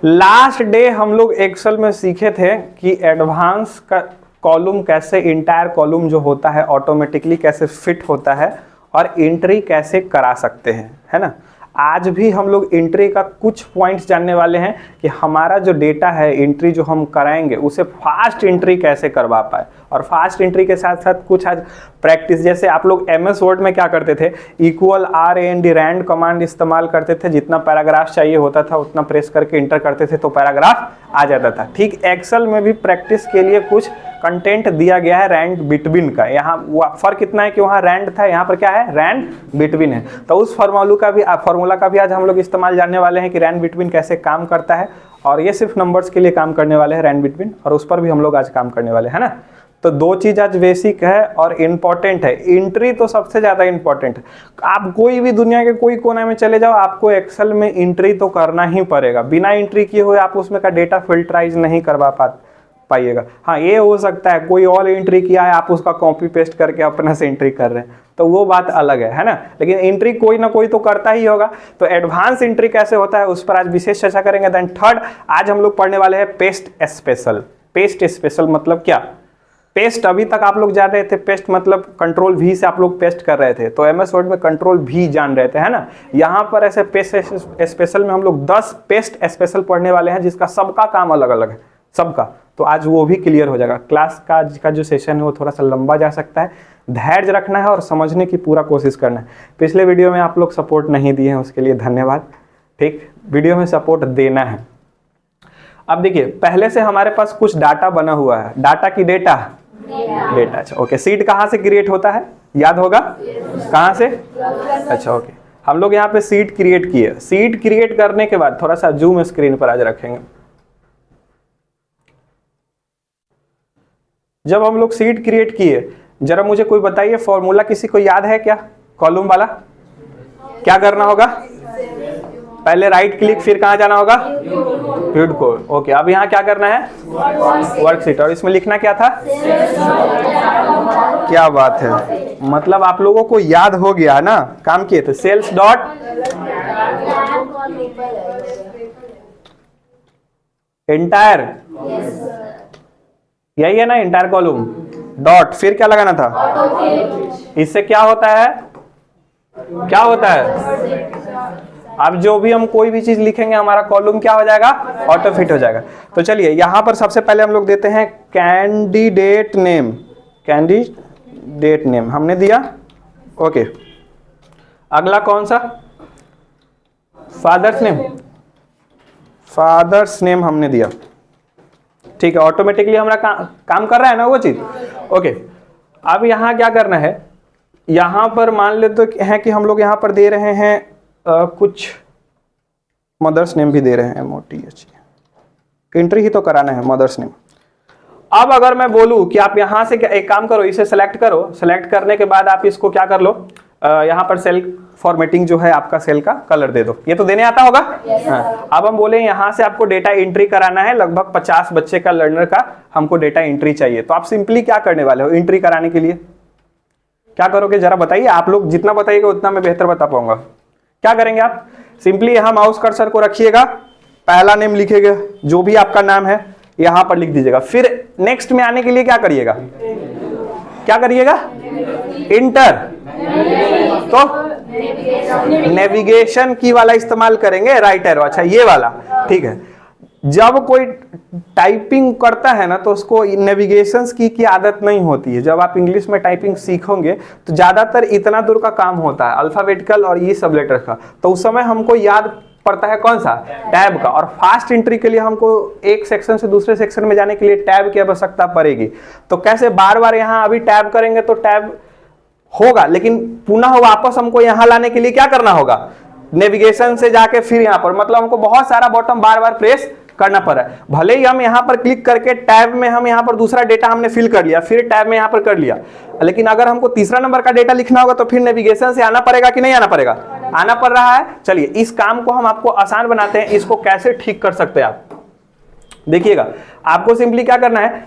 Last day हम लोग Excel में सीखे थे कि एडवांस का कॉलम कैसे, इंटायर कॉलम जो होता है ऑटोमेटिकली कैसे फिट होता है और एंट्री कैसे करा सकते हैं, है ना। आज भी हम लोग एंट्री का कुछ पॉइंट्स जानने वाले हैं कि हमारा जो डेटा है एंट्री जो हम कराएंगे उसे फास्ट एंट्री कैसे करवा पाए। और फास्ट एंट्री के साथ साथ कुछ आज प्रैक्टिस, जैसे आप लोग एमएस वर्ड में क्या करते थे, इक्वल RAND रैंड कमांड इस्तेमाल करते थे, जितना पैराग्राफ चाहिए होता था उतना प्रेस करके इंटर करते थे तो पैराग्राफ आ जाता था। ठीक एक्सेल में भी प्रैक्टिस के लिए कुछ कंटेंट दिया गया है रैंड बिटवीन का। यहाँ फर्क इतना है कि वहाँ रैंड था, यहाँ पर क्या है, रैंड बिटवीन है। तो उस फार्मूला का भी आज हम लोग इस्तेमाल जानने वाले हैं कि रैंड बिटवीन कैसे काम करता है। और ये सिर्फ नंबर्स के लिए काम करने वाले हैं रैंड बिटवीन, और उस पर भी हम लोग आज काम करने वाले हैं ना। तो दो चीज आज बेसिक है और इम्पोर्टेंट है। एंट्री तो सबसे ज्यादा इम्पोर्टेंट है। आप कोई भी दुनिया के कोई कोने में चले जाओ, आपको एक्सेल में एंट्री तो करना ही पड़ेगा। बिना एंट्री किए हुए आप उसमें का डेटा फिल्टराइज नहीं करवा पाइएगा। हाँ, ये हो सकता है कोई और एंट्री किया है, आप उसका कॉपी पेस्ट करके अपना से एंट्री कर रहे हैं, तो वो बात अलग है ना। लेकिन एंट्री कोई ना कोई तो करता ही होगा। तो एडवांस एंट्री कैसे होता है उस पर आज विशेष चर्चा करेंगे। देन थर्ड, आज हम लोग पढ़ने वाले हैं पेस्ट स्पेशल। पेस्ट स्पेशल मतलब क्या? पेस्ट अभी तक आप लोग जान रहे थे, पेस्ट मतलब कंट्रोल V से आप लोग पेस्ट कर रहे थे, तो MS वर्ड में कंट्रोल V जान रहे थे, है ना। यहाँ पर ऐसे पेस्ट स्पेशल में हम लोग 10 पेस्ट स्पेशल पढ़ने वाले हैं, जिसका सबका काम अलग अलग है, सबका। तो आज वो भी क्लियर हो जाएगा। क्लास का जो सेशन है वो थोड़ा सा लंबा जा सकता है, धैर्य रखना है और समझने की पूरा कोशिश करना है। पिछले वीडियो में आप लोग सपोर्ट नहीं दिए हैं, उसके लिए धन्यवाद। ठीक, वीडियो में सपोर्ट देना है। अब देखिए, पहले से हमारे पास कुछ डाटा बना हुआ है। डाटा की डेटा अच्छा, ओके। सीट कहाँ से क्रिएट होता है, याद होगा? कहाँ से? अच्छा, ओके। हम लोग यहाँ पे सीट क्रिएट किए। सीट क्रिएट करने के बाद थोड़ा सा जूम स्क्रीन पर आज रखेंगे। जब हम लोग सीट क्रिएट किए, जरा मुझे कोई बताइए, फॉर्मूला किसी को याद है क्या? कॉलम वाला क्या करना होगा? पहले राइट क्लिक, फिर कहाँ जाना होगा? Viewed code. ओके, अब यहाँ क्या करना है? वर्कशीट। और इसमें लिखना क्या था? क्या बात है, मतलब आप लोगों को याद हो गया ना, काम किए थे। सेल्स डॉट एंटायर, यही है ना, एंटायर कॉलम डॉट, फिर क्या लगाना था? इससे क्या होता है, क्या होता है? अब जो भी हम कोई भी चीज लिखेंगे हमारा कॉलम क्या हो जाएगा? ऑटो फिट हो जाएगा। तो चलिए यहां पर सबसे पहले हम लोग देते हैं कैंडिडेट नेम। कैंडिडेट नेम हमने दिया, ओके। अगला कौन सा? Father's name. फादर्स नेम हमने दिया, ठीक है। ऑटोमेटिकली हमारा काम कर रहा है ना वो चीज, ओके। अब यहाँ क्या करना है, यहाँ पर मान लेते हैं कि हम लोग यहाँ पर दे रहे हैं कुछ मदर्स नेम भी दे रहे हैं, MOTH। एंट्री ही तो कराना है, मदर्स नेम। अब अगर मैं बोलूं कि आप यहाँ से एक काम करो, इसे सेलेक्ट करो, सेलेक्ट करने के बाद आप इसको क्या कर लो, यहाँ पर सेल फॉर्मेटिंग जो है आपका सेल का कलर दे दो। ये तो देने आता होगा। हाँ। अब हम बोले यहाँ से आपको डेटा एंट्री कराना है, लगभग 50 बच्चे का लर्नर का हमको डेटा एंट्री चाहिए। तो आप सिंपली क्या करने वाले हो एंट्री कराने के लिए? क्या करोगे जरा बताइए। आप लोग जितना बताइएगा उतना मैं बेहतर बता पाऊंगा। क्या करेंगे आप? सिंपली यहाँ माउस कर्सर को रखिएगा, पहला नेम लिखेगा, जो भी आपका नाम है यहाँ पर लिख दीजिएगा। फिर नेक्स्ट में आने के लिए क्या करिएगा? क्या करिएगा? इंटर। तो नेविगेशन की वाला इस्तेमाल करेंगे, राइट एरो। अच्छा, ये वाला, ठीक है। जब कोई टाइपिंग करता है ना तो उसको नेविगेशंस की आदत नहीं होती है। जब आप इंग्लिश में टाइपिंग सीखोगे तो ज्यादातर इतना दूर का काम होता है, अल्फाबेटिकल और ये सब लेटर का, तो उस समय हमको याद पड़ता है कौन सा? टैब का। और फास्ट एंट्री के लिए हमको एक सेक्शन से दूसरे सेक्शन में जाने के लिए टैब की आवश्यकता पड़ेगी। तो कैसे बार बार यहाँ अभी टैब करेंगे तो टैब होगा, लेकिन पुनः वापस हमको यहाँ लाने के लिए क्या करना होगा? नेविगेशन से जाके फिर यहाँ पर, मतलब हमको बहुत सारा बटन बार बार प्रेस करना पड़ रहा है। भले ही हम यहाँ पर क्लिक करके टैब में हम यहाँ पर दूसरा डेटा हमने फिल कर लिया, फिर टैब में यहाँ पर कर लिया, लेकिन अगर हमको तीसरा नंबर का डेटा लिखना होगा तो फिर नेविगेशन से आना पड़ेगा कि नहीं आना पड़ेगा? आना पड़ रहा है। चलिए इस काम को हम आपको आसान बनाते हैं। इसको कैसे ठीक कर सकते हैं आप देखिएगा। आपको सिंपली क्या करना है,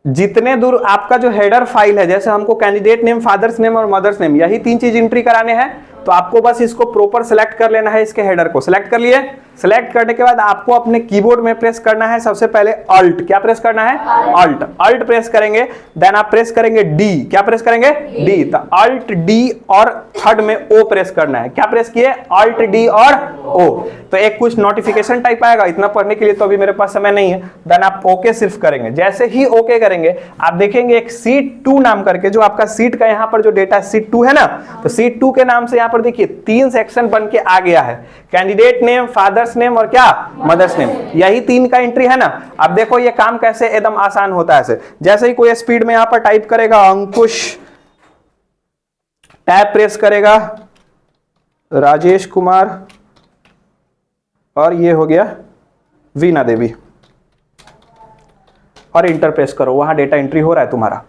जितने दूर आपका जो हेडर फाइल है, जैसे हमको कैंडिडेट नेम, फादर्स नेम और मदर्स नेम, यही 3 चीज एंट्री कराने हैं, तो आपको बस इसको प्रॉपर सेलेक्ट कर लेना है, इसके हेडर को सिलेक्ट कर लिए। सिलेक्ट करने के बाद आपको अपने कीबोर्ड में प्रेस करना है सबसे पहले अल्ट। क्या प्रेस करना है? अल्ट। अल्ट प्रेस करेंगे, देन आप प्रेस करेंगे डी। क्या प्रेस करेंगे? डी। तो अल्ट डी और थर्ड में ओ प्रेस करना है। क्या प्रेस किए? अल्ट डी और ओ। तो एक कुछ नोटिफिकेशन टाइप आएगा, इतना पढ़ने के लिए तो अभी मेरे पास समय नहीं है। देन आप ओके सिर्फ करेंगे। जैसे ही ओके करेंगे आप देखेंगे एक सीट 2 नाम करके, जो आपका सीट का यहाँ पर जो डेटा सीट 2 है ना, तो सीट 2 के नाम से यहाँ पर देखिए 3 सेक्शन बन के आ गया है। कैंडिडेट नेम, फादर्स नेम और क्या? Mother's name. यही 3 का एंट्री है ना। अब देखो ये काम कैसे एकदम आसान होता है। ऐसे जैसे ही कोई स्पीड में यहाँ पर टाइप करेगा अंकुश, टैब प्रेस करेगा राजेश कुमार, और ये हो गया वीना देवी, और इंटर प्रेस करो। वहां डेटा एंट्री हो रहा है तुम्हारा।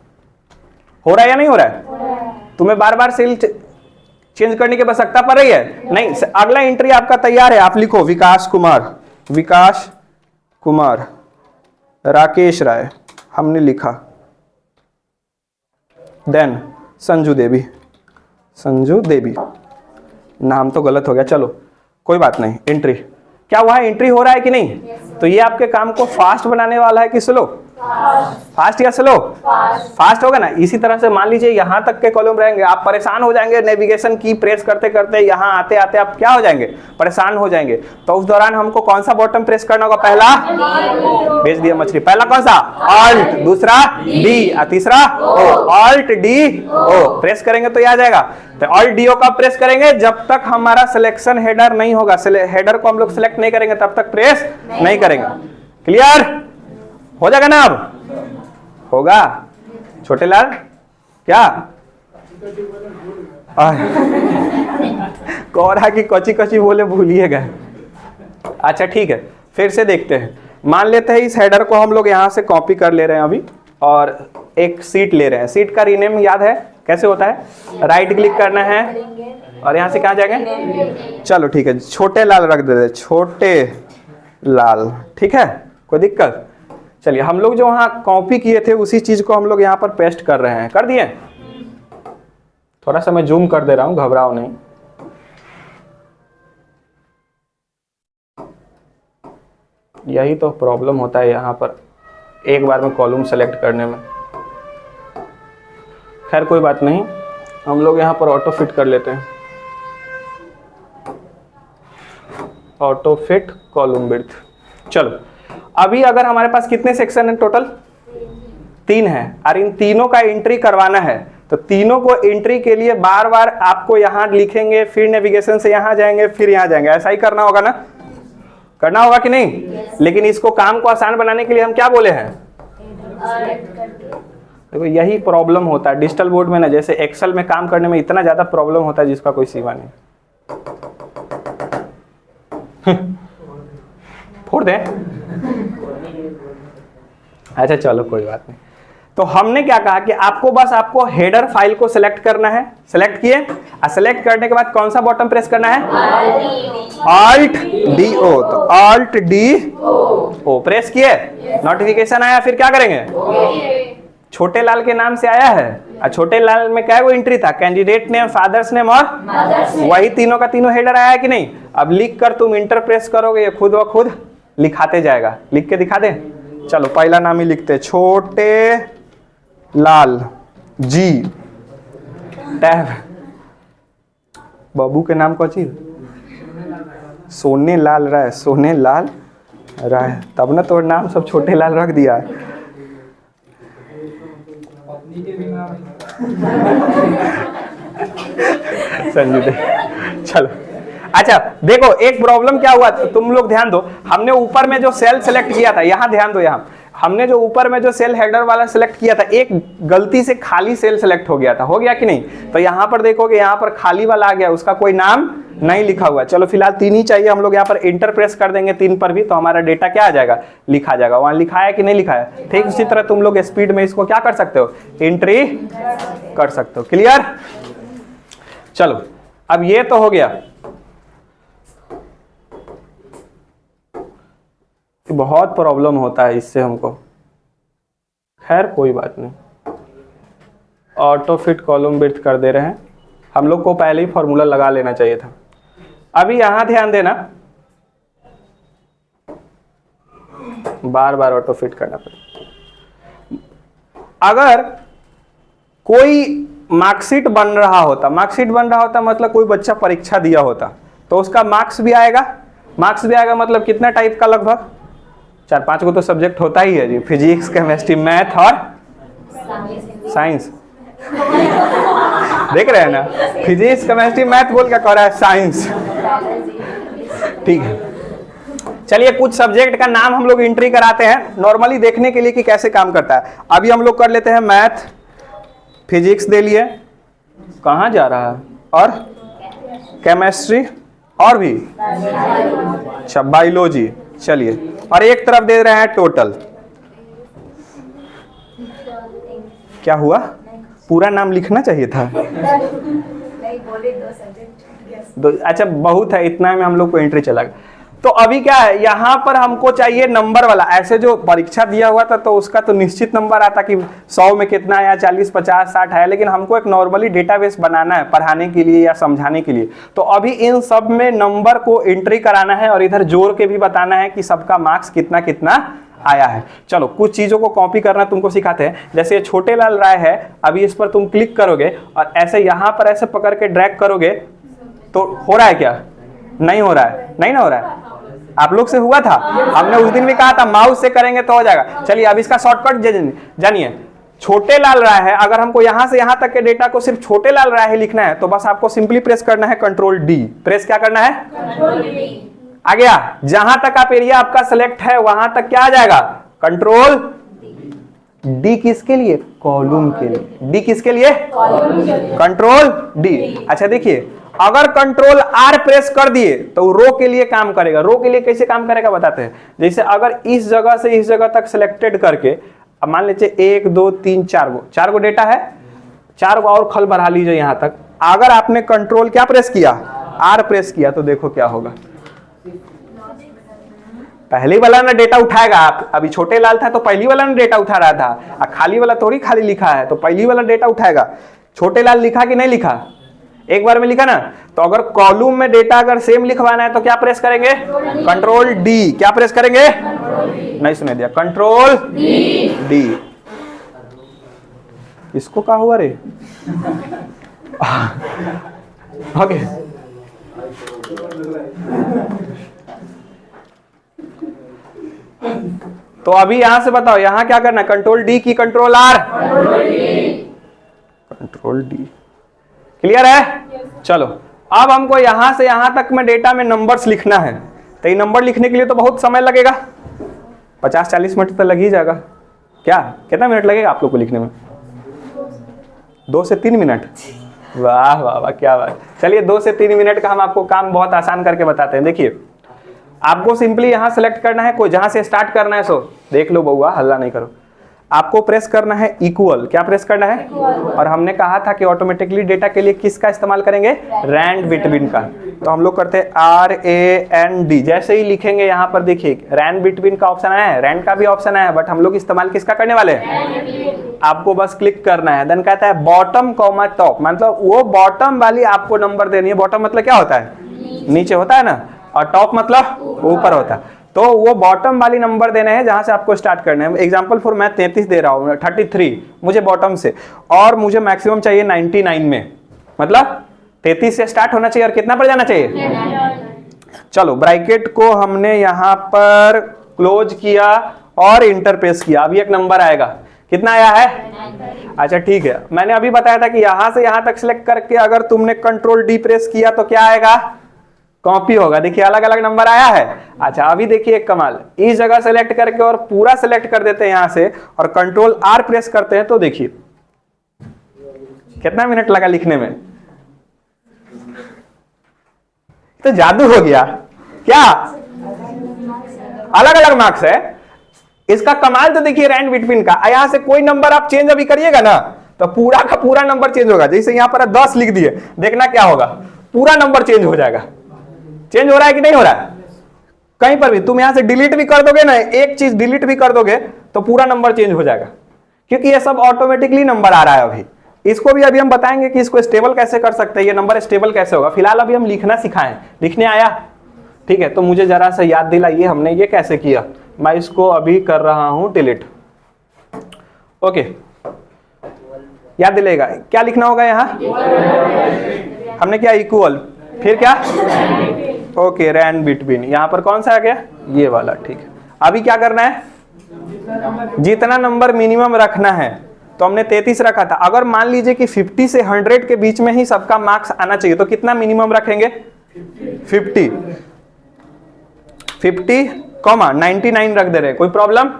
हो रहा है या नहीं हो रहा है? तुम्हें बार बार सेल चेंज करने की आवश्यकता पड़ रही है? नहीं। अगला एंट्री आपका तैयार है, आप लिखो विकास कुमार, विकास कुमार, राकेश राय, हमने लिखा। देन संजू देवी, संजू देवी, नाम तो गलत हो गया, चलो कोई बात नहीं। एंट्री क्या वहां एंट्री हो रहा है कि नहीं? तो ये आपके काम को फास्ट बनाने वाला है कि स्लो? फास्ट या स्लो? फास्ट होगा ना। इसी तरह से मान लीजिए यहां तक के कॉलम रहेंगे, आप परेशान हो जाएंगे नेविगेशन की प्रेस करते करते, यहां आते आते आप क्या हो जाएंगे? परेशान हो जाएंगे। तो उस दौरान हमको कौन सा बटन प्रेस करना होगा? पहला, भेज दिया मछली, पहला कौन सा? अल्ट, दूसरा डी, और तीसरा ओ। अल्ट डी ओ प्रेस करेंगे तो ये आ जाएगा। तो अल्ट डी ओ कब प्रेस करेंगे? जब तक हमारा सिलेक्शन हेडर नहीं होगा। हेडर को हम लोग सिलेक्ट नहीं करेंगे तब तक प्रेस नहीं करेंगे। क्लियर हो जाएगा ना? अब होगा छोटे लाल? क्या कोरा की कच्ची कच्ची बोले भूलिएगा। अच्छा ठीक है, फिर से देखते हैं। मान लेते हैं इस हेडर को हम लोग यहां से कॉपी कर ले रहे हैं अभी, और एक सीट ले रहे हैं। सीट का रीनेम याद है कैसे होता है? राइट क्लिक करना है और यहां से कहां जाएंगे? चलो ठीक है, छोटे लाल रख देते, छोटे लाल। ठीक है, कोई दिक्कत? चलिए हम लोग जो वहां कॉपी किए थे उसी चीज को हम लोग यहाँ पर पेस्ट कर रहे हैं। कर दिए? थोड़ा सा मैं जूम कर दे रहा हूं, घबराओ नहीं। यही तो प्रॉब्लम होता है यहाँ पर एक बार में कॉलम सेलेक्ट करने में। खैर कोई बात नहीं, हम लोग यहाँ पर ऑटो फिट कर लेते हैं। Auto fit column width. चलो अभी अगर हमारे पास कितने सेक्शन हैं टोटल? 3 है, और इन तीनों का एंट्री करवाना है। तो तीनों को एंट्री के लिए बार बार आपको यहां लिखेंगे, फिर नेविगेशन से यहां जाएंगे, फिर यहां जाएंगे। ऐसा ही करना होगा ना? करना होगा कि नहीं? लेकिन इसको काम को आसान बनाने के लिए हम क्या बोले हैं? देखो यही प्रॉब्लम होता है डिजिटल बोर्ड में ना, जैसे एक्सेल में काम करने में इतना ज्यादा प्रॉब्लम होता है जिसका कोई सीमा नहीं। फोड़ दे। अच्छा चलो कोई बात नहीं। तो हमने क्या कहा कि आपको हेडर फाइल को सिलेक्ट करना है। सिलेक्ट किए, और सिलेक्ट करने के बाद कौन सा बटन प्रेस करना है? Alt D O. तो अल्ट डी ओ प्रेस किए, नोटिफिकेशन आया, फिर क्या करेंगे? छोटे लाल के नाम से आया है, और छोटे लाल में क्या वो एंट्री था? कैंडिडेट नेम, फादर्स नेम और वही तीनों का तीनों हेडर आया है कि नहीं? अब लिख कर तुम इंटर प्रेस करोगे, ये खुद व खुद लिखाते जाएगा। लिख के दिखा दे। चलो पहला नाम ही लिखते, छोटे लाल जी, टैब। बाबू के नाम कौन चीज? सोने लाल राय, सोने लाल राय, तब ना तो नाम सब छोटे लाल रख दिया है। संजू दे। चलो अच्छा देखो एक प्रॉब्लम क्या हुआ, तुम लोग ध्यान दो। हमने ऊपर में जो सेल सेलेक्ट किया था, यहां ध्यान दो, यहां हमने जो ऊपर में जो सेल हेडर वाला सेलेक्ट किया था, एक गलती से खाली सेल सेलेक्ट हो गया था। हो गया कि नहीं? तो यहां पर देखोगे, यहां पर खाली वाला आ गया, उसका कोई नाम नहीं लिखा हुआ। चलो फिलहाल 3 ही चाहिए, हम लोग यहाँ पर इंटर प्रेस कर देंगे 3 पर भी, तो हमारा डेटा क्या आ जाएगा? लिखा जाएगा। वहां लिखा है कि नहीं लिखा है? ठीक उसी तरह तुम लोग स्पीड में इसको क्या कर सकते हो? एंट्री कर सकते हो। क्लियर? चलो अब ये तो हो गया। बहुत प्रॉब्लम होता है इससे हमको, खैर कोई बात नहीं। ऑटो फिट कॉलम विड्थ कर दे रहे हैं। हम लोग को पहले ही फॉर्मूला लगा लेना चाहिए था। अभी यहां ध्यान देना, बार बार ऑटो फिट करना पड़ेगा। अगर कोई मार्कशीट बन रहा होता, मार्कशीट बन रहा होता मतलब कोई बच्चा परीक्षा दिया होता, तो उसका मार्क्स भी आएगा। मार्क्स भी आएगा मतलब कितना टाइप का, लगभग 4-5 को तो सब्जेक्ट होता ही है जी, फिजिक्स, केमिस्ट्री, मैथ और साइंस। देख रहे हैं ना, फिजिक्स, केमिस्ट्री, मैथ बोल क्या कह रहा है, साइंस। ठीक है, चलिए कुछ सब्जेक्ट का नाम हम लोग एंट्री कराते हैं नॉर्मली देखने के लिए कि कैसे काम करता है। अभी हम लोग कर लेते हैं मैथ, फिजिक्स दे लिए, कहाँ जा रहा है, और केमिस्ट्री, और भी अच्छा बायोलॉजी। चलिए, और एक तरफ दे रहे हैं टोटल। क्या हुआ, पूरा नाम लिखना चाहिए था। अच्छा बहुत है, इतना में हम लोग को एंट्री चला गया। तो अभी क्या है, यहाँ पर हमको चाहिए नंबर वाला। ऐसे जो परीक्षा दिया हुआ था तो उसका तो निश्चित नंबर आता कि 100 में कितना आया, 40, 50, 60 है, लेकिन हमको एक नॉर्मली डेटाबेस बनाना है पढ़ाने के लिए या समझाने के लिए। तो अभी इन सब में नंबर को एंट्री कराना है और इधर जोड़ के भी बताना है कि सबका मार्क्स कितना कितना आया है। चलो कुछ चीजों को कॉपी करना तुमको सिखाते हैं। जैसे ये छोटे लाल राय है, अभी इस पर तुम क्लिक करोगे और ऐसे यहाँ पर ऐसे पकड़ के ड्रैग करोगे तो हो रहा है क्या, नहीं हो रहा है, नहीं ना हो रहा है। आप लोग से हुआ था, हमने उस दिन भी कहा था माउस से करेंगे तो हो जाएगा। चलिए अब इसका शॉर्टकट जानिए। छोटे लाल राय है, अगर हमको यहां से यहां तक के डेटा को सिर्फ छोटे लाल राय है लिखना है तो बस आपको सिंपली प्रेस करना है कंट्रोल डी। प्रेस क्या करना है, कंट्रोल डी। आ गया, जहां तक आप एरिया आपका सिलेक्ट है वहां तक क्या आ जाएगा, कंट्रोल डी। किसके लिए, कॉलम के लिए। डी किसके लिए, कंट्रोल डी। अच्छा देखिए, अगर कंट्रोल आर प्रेस कर दिए तो रो के लिए काम करेगा। रो के लिए कैसे काम करेगा बताते हैं। जैसे अगर इस जगह से इस जगह तक सिलेक्टेड करके, अब मान लीजिए 1 2 3 4 गो डेटा है, 4 को और खल बढ़ा लीजिए यहां तक। अगर आपने कंट्रोल क्या प्रेस किया, आर प्रेस किया, तो देखो क्या होगा। पहली वाला ना डेटा उठाएगा, आप अभी छोटे लाल था तो पहली वाला ना डेटा उठा रहा था, खाली वाला थोड़ी खाली लिखा है तो पहली वाला डेटा उठाएगा। छोटे लाल लिखा कि नहीं लिखा, एक बार में लिखा ना। तो अगर कॉलम में डेटा अगर सेम लिखवाना है तो क्या प्रेस करेंगे, कंट्रोल डी। क्या प्रेस करेंगे, नहीं सुने दिया, कंट्रोल डी। इसको क्या हुआ रे, ओके। तो अभी यहां से बताओ, यहां क्या करना है, कंट्रोल डी की control R, control D. Clear है? चलो अब हमको यहां से यहां तक में डेटा में नंबर्स लिखना है। तो ये नंबर लिखने के लिए तो बहुत समय लगेगा, 50-40 मिनट तो लग ही जाएगा। क्या, कितना मिनट लगेगा आप लोग को लिखने में, 2 से 3 मिनट। वाह वाह वाह, क्या बात। चलिए 2 से 3 मिनट का हम आपको काम बहुत आसान करके बताते हैं। देखिए, आपको सिंपली यहां सेलेक्ट करना है, कोई जहां से स्टार्ट करना है सो देख लो बउआ, हल्ला नहीं करो। आपको प्रेस करना है इक्वल। क्या प्रेस करना है, और हमने कहा था कि ऑटोमेटिकली डेटा के लिए किसका इस्तेमाल करेंगे, रैंड बिटवीन का। तो हम लोग करते हैं RAND। जैसे ही लिखेंगे यहाँ पर देखिए रैंड बिटवीन का ऑप्शन आया है, रैंड का भी ऑप्शन आया है, बट हम लोग इस्तेमाल किसका करने वाले हैं। आपको बस क्लिक करना है, देन कहता है बॉटम कॉमा टॉप, मतलब वो बॉटम वाली आपको नंबर देनी है। बॉटम मतलब क्या होता है, नीचे होता है ना, और टॉप मतलब ऊपर होता है। तो वो बॉटम वाली नंबर देने हैं जहां से आपको स्टार्ट करना है। एग्जांपल फॉर मैं 33 दे रहा हूं, 33 मुझे बॉटम से, और मुझे मैक्सिमम चाहिए 99 में, मतलब 33 से स्टार्ट होना चाहिए और कितना पर जाना चाहिए। चलो ब्रैकेट को हमने यहां पर क्लोज किया और इंटर प्रेस किया, अभी एक नंबर आएगा, कितना आया है। अच्छा ठीक है, मैंने अभी बताया था कि यहां से यहां तक सिलेक्ट करके अगर तुमने कंट्रोल डी प्रेस किया तो क्या आएगा, कॉपी होगा। देखिए अलग अलग नंबर आया है। अच्छा अभी देखिए एक कमाल, इस जगह सेलेक्ट करके और पूरा सेलेक्ट कर देते हैं यहां से, और कंट्रोल आर प्रेस करते हैं तो देखिए कितना मिनट लगा लिखने में, तो जादू हो गया। क्या अलग अलग मार्क्स है इसका, कमाल तो देखिए रैंड बिटवीन का। यहां से कोई नंबर आप चेंज अभी करिएगा ना तो पूरा का पूरा नंबर चेंज होगा। जैसे यहां पर 10 लिख दिए, देखना क्या होगा, पूरा नंबर चेंज हो जाएगा। चेंज हो रहा है कि नहीं हो रहा है, कहीं पर भी तुम यहां से डिलीट भी कर दोगे ना, एक चीज डिलीट भी कर दोगे तो पूरा नंबर चेंज हो जाएगा, क्योंकि ये सब ऑटोमेटिकली नंबर आ रहा है अभी। इसको भी अभी हम बताएंगे कि इसको स्टेबल कैसे कर सकते हैं, ये नंबर स्टेबल कैसे होगा। फिलहाल अभी हम लिखना सिखाएं, लिखने आया, ठीक है। तो मुझे जरा सा याद दिलाइए हमने ये कैसे किया। मैं इसको अभी कर रहा हूं डिलीट। ओके, याद दिलेगा क्या लिखना होगा यहाँ, हमने क्या इक्वल, फिर क्या, ओके रैन बिटवीन, यहाँ पर कौन सा आ गया, ये वाला, ठीक है। अभी क्या करना है, जितना नंबर मिनिमम रखना है, तो हमने 33 रखा था। अगर मान लीजिए कि 50 से 100 के बीच में ही सबका मार्क्स आना चाहिए, तो कितना मिनिमम रखेंगे, 50 99 रख दे रहे, कोई प्रॉब्लम,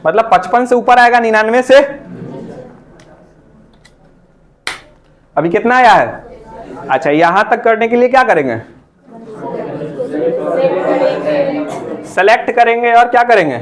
मतलब 55 से ऊपर आएगा 99 से। अभी कितना आया है, अच्छा यहां तक करने के लिए क्या करेंगे, सेलेक्ट करेंगे और क्या करेंगे,